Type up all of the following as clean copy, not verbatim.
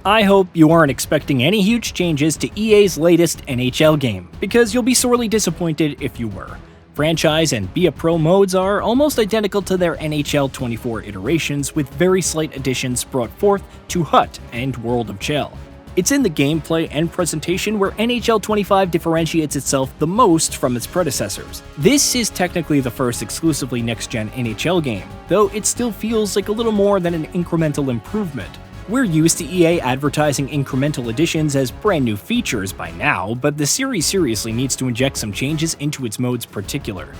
I hope you aren't expecting any huge changes to EA's latest NHL game, because you'll be sorely disappointed if you were. Franchise and Be a Pro modes are almost identical to their NHL 24 iterations, with very slight additions brought forth to HUT and World of Chel. It's in the gameplay and presentation where NHL 25 differentiates itself the most from its predecessors. This is technically the first exclusively next-gen NHL game, though it still feels like a little more than an incremental improvement. We're used to EA advertising incremental additions as brand new features by now, but the series seriously needs to inject some changes into its modes particular.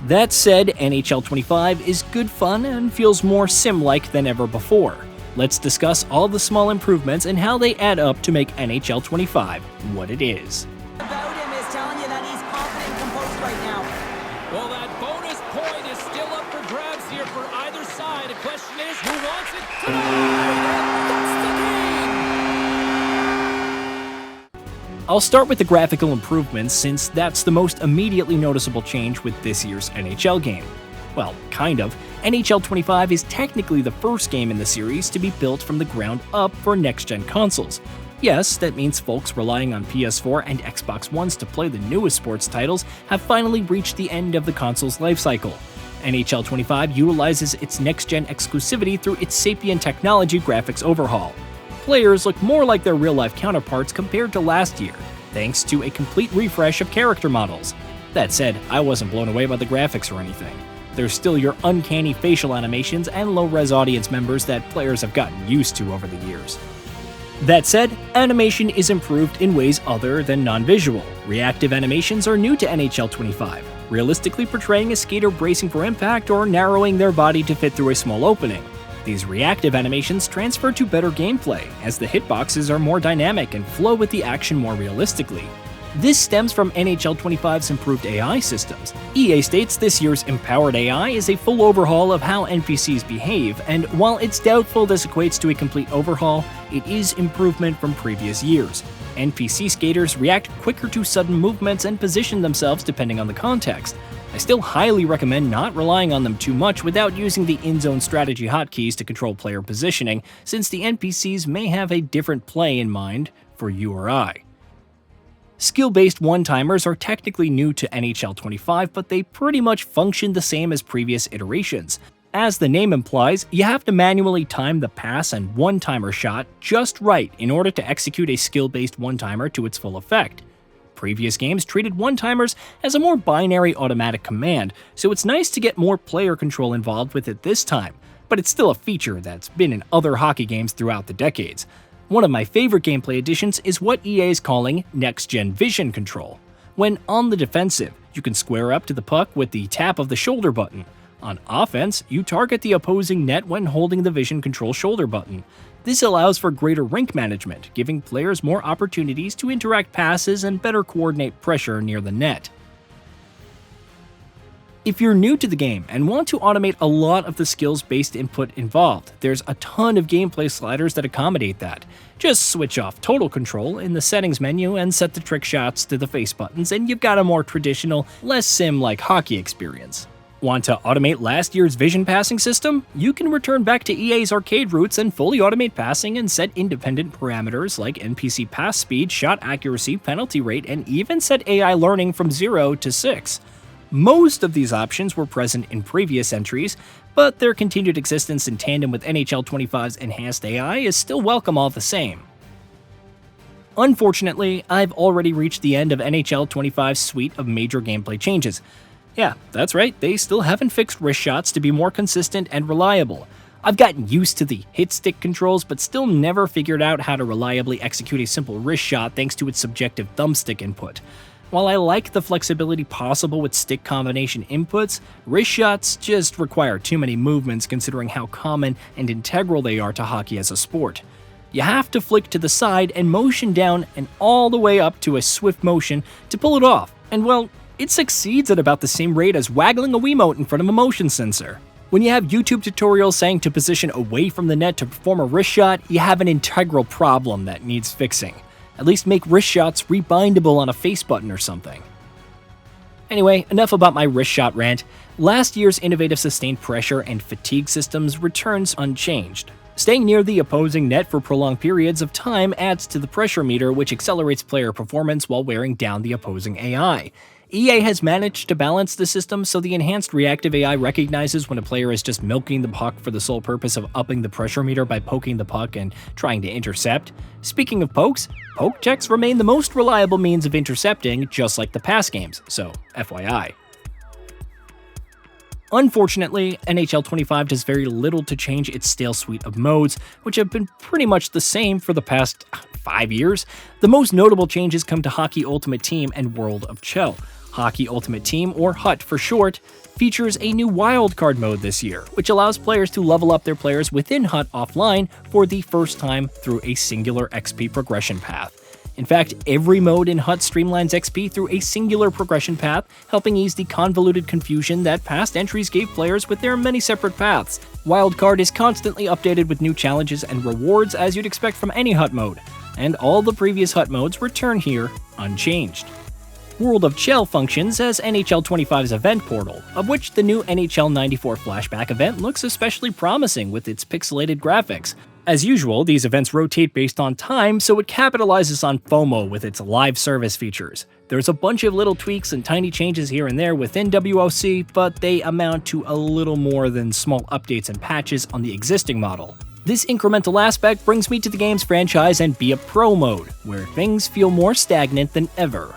That said, NHL 25 is good fun and feels more sim-like than ever before. Let's discuss all the small improvements and how they add up to make NHL 25 what it is. About him is telling you that he's confident and composed right now. Well, that bonus point is still up for grabs here for either side. The question is, who wants it tonight? I'll start with the graphical improvements, since that's the most immediately noticeable change with this year's NHL game. Well, kind of. NHL 25 is technically the first game in the series to be built from the ground up for next-gen consoles. Yes, that means folks relying on PS4 and Xbox Ones to play the newest sports titles have finally reached the end of the console's lifecycle. NHL 25 utilizes its next-gen exclusivity through its Sapient technology graphics overhaul. Players look more like their real-life counterparts compared to last year, thanks to a complete refresh of character models. That said, I wasn't blown away by the graphics or anything. There's still your uncanny facial animations and low-res audience members that players have gotten used to over the years. That said, animation is improved in ways other than non-visual. Reactive animations are new to NHL 25, realistically portraying a skater bracing for impact or narrowing their body to fit through a small opening. These reactive animations transfer to better gameplay, as the hitboxes are more dynamic and flow with the action more realistically. This stems from NHL 25's improved AI systems. EA states this year's empowered AI is a full overhaul of how NPCs behave, and while it's doubtful this equates to a complete overhaul, it is improvement from previous years. NPC skaters react quicker to sudden movements and position themselves depending on the context. I still highly recommend not relying on them too much without using the in-zone strategy hotkeys to control player positioning, since the NPCs may have a different play in mind for you or I. Skill-based one-timers are technically new to NHL 25, but they pretty much function the same as previous iterations. As the name implies, you have to manually time the pass and one-timer shot just right in order to execute a skill-based one-timer to its full effect. Previous games treated one-timers as a more binary automatic command, so it's nice to get more player control involved with it this time, but it's still a feature that's been in other hockey games throughout the decades. One of my favorite gameplay additions is what EA is calling next-gen vision control. When on the defensive, you can square up to the puck with the tap of the shoulder button. On offense, you target the opposing net when holding the vision control shoulder button. This allows for greater rink management, giving players more opportunities to interact passes and better coordinate pressure near the net. If you're new to the game and want to automate a lot of the skills-based input involved, there's a ton of gameplay sliders that accommodate that. Just switch off total control in the settings menu and set the trick shots to the face buttons, and you've got a more traditional, less sim-like hockey experience. Want to automate last year's vision passing system? You can return back to EA's arcade roots and fully automate passing and set independent parameters like NPC pass speed, shot accuracy, penalty rate, and even set AI learning from 0 to 6. Most of these options were present in previous entries, but their continued existence in tandem with NHL 25's enhanced AI is still welcome all the same. Unfortunately, I've already reached the end of NHL 25's suite of major gameplay changes. Yeah, that's right, they still haven't fixed wrist shots to be more consistent and reliable. I've gotten used to the hit stick controls, but still never figured out how to reliably execute a simple wrist shot thanks to its subjective thumbstick input. While I like the flexibility possible with stick combination inputs, wrist shots just require too many movements considering how common and integral they are to hockey as a sport. You have to flick to the side and motion down and all the way up to a swift motion to pull it off, and well, it succeeds at about the same rate as waggling a Wiimote in front of a motion sensor. When you have YouTube tutorials saying to position away from the net to perform a wrist shot, you have an integral problem that needs fixing. At least make wrist shots rebindable on a face button or something. Anyway, enough about my wrist shot rant. Last year's innovative sustained pressure and fatigue systems returns unchanged. Staying near the opposing net for prolonged periods of time adds to the pressure meter, which accelerates player performance while wearing down the opposing AI. EA has managed to balance the system so the enhanced reactive AI recognizes when a player is just milking the puck for the sole purpose of upping the pressure meter by poking the puck and trying to intercept. Speaking of pokes, poke checks remain the most reliable means of intercepting, just like the past games, so FYI. Unfortunately, NHL 25 does very little to change its stale suite of modes, which have been pretty much the same for the past 5 years. The most notable changes come to Hockey Ultimate Team and World of Chel. Hockey Ultimate Team, or HUT for short, features a new wildcard mode this year, which allows players to level up their players within HUT offline for the first time through a singular XP progression path. In fact, every mode in HUT streamlines XP through a singular progression path, helping ease the convoluted confusion that past entries gave players with their many separate paths. Wildcard is constantly updated with new challenges and rewards as you'd expect from any HUT mode, and all the previous HUT modes return here unchanged. World of Chel functions as NHL 25's event portal, of which the new NHL 94 flashback event looks especially promising with its pixelated graphics. As usual, these events rotate based on time, so it capitalizes on FOMO with its live service features. There's a bunch of little tweaks and tiny changes here and there within WOC, but they amount to a little more than small updates and patches on the existing model. This incremental aspect brings me to the game's franchise and Be a Pro mode, where things feel more stagnant than ever.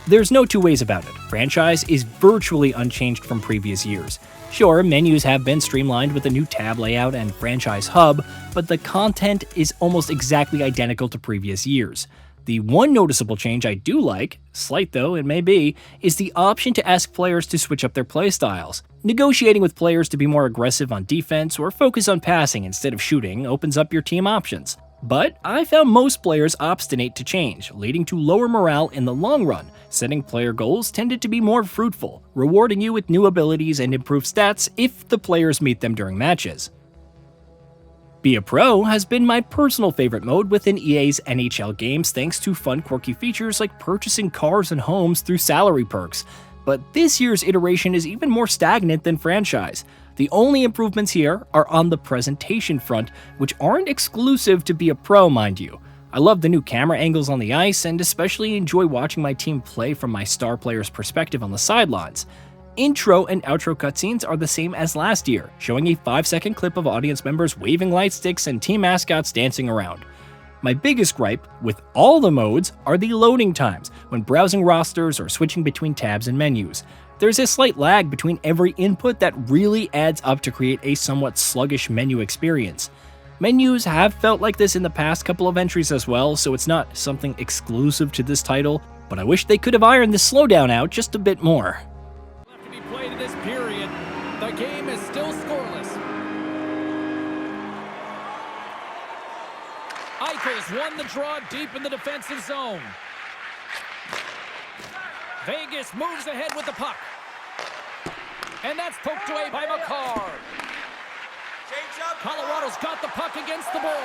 There's no two ways about it. Franchise is virtually unchanged from previous years. Sure, menus have been streamlined with a new tab layout and franchise hub, but the content is almost exactly identical to previous years. The one noticeable change I do like, slight though it may be, is the option to ask players to switch up their playstyles. Negotiating with players to be more aggressive on defense or focus on passing instead of shooting opens up your team options. But I found most players obstinate to change, leading to lower morale in the long run. Setting player goals tended to be more fruitful, rewarding you with new abilities and improved stats if the players meet them during matches. Be a Pro has been my personal favorite mode within EA's NHL games thanks to fun quirky features like purchasing cars and homes through salary perks. But this year's iteration is even more stagnant than franchise. The only improvements here are on the presentation front, which aren't exclusive to Be a Pro, mind you. I love the new camera angles on the ice and especially enjoy watching my team play from my star player's perspective on the sidelines. Intro and outro cutscenes are the same as last year, showing a 5-second clip of audience members waving light sticks and team mascots dancing around. My biggest gripe with all the modes are the loading times when browsing rosters or switching between tabs and menus. There's a slight lag between every input that really adds up to create a somewhat sluggish menu experience. Menus have felt like this in the past couple of entries as well, so it's not something exclusive to this title, but I wish they could have ironed this slowdown out just a bit more. Left to be played in this period. The game is still scoreless. Eichel's won the draw deep in the defensive zone. Vegas moves ahead with the puck. And that's poked away by McCarr. Colorado's got the puck against the boards.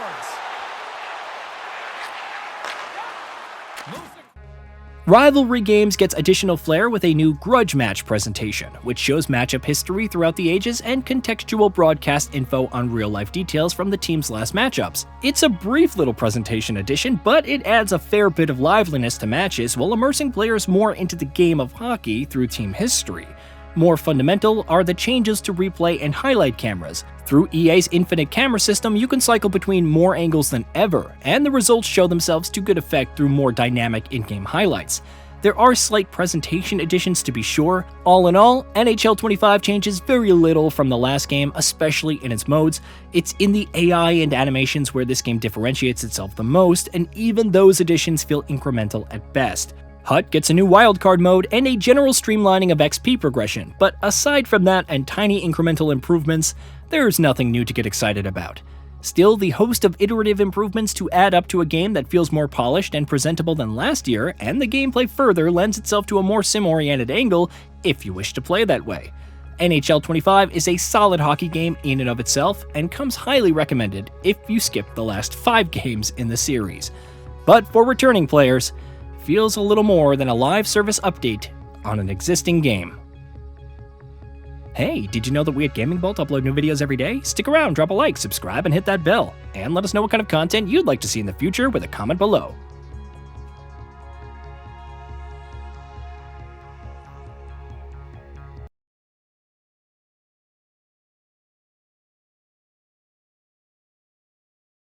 Rivalry Games gets additional flair with a new grudge match presentation, which shows matchup history throughout the ages and contextual broadcast info on real-life details from the team's last matchups. It's a brief little presentation addition, but it adds a fair bit of liveliness to matches while immersing players more into the game of hockey through team history. More fundamental are the changes to replay and highlight cameras. Through EA's infinite camera system, you can cycle between more angles than ever, and the results show themselves to good effect through more dynamic in-game highlights. There are slight presentation additions to be sure. All in all, NHL 25 changes very little from the last game, especially in its modes. It's in the AI and animations where this game differentiates itself the most, and even those additions feel incremental at best. HUT gets a new wildcard mode and a general streamlining of XP progression, but aside from that and tiny incremental improvements, there's nothing new to get excited about. Still, the host of iterative improvements to add up to a game that feels more polished and presentable than last year, and the gameplay further lends itself to a more sim-oriented angle if you wish to play that way. NHL 25 is a solid hockey game in and of itself, and comes highly recommended if you skip the last 5 games in the series. But for returning players, feels a little more than a live service update on an existing game. Hey, did you know that we at GamingBolt upload new videos every day? Stick around, drop a like, subscribe, and hit that bell. And let us know what kind of content you'd like to see in the future with a comment below.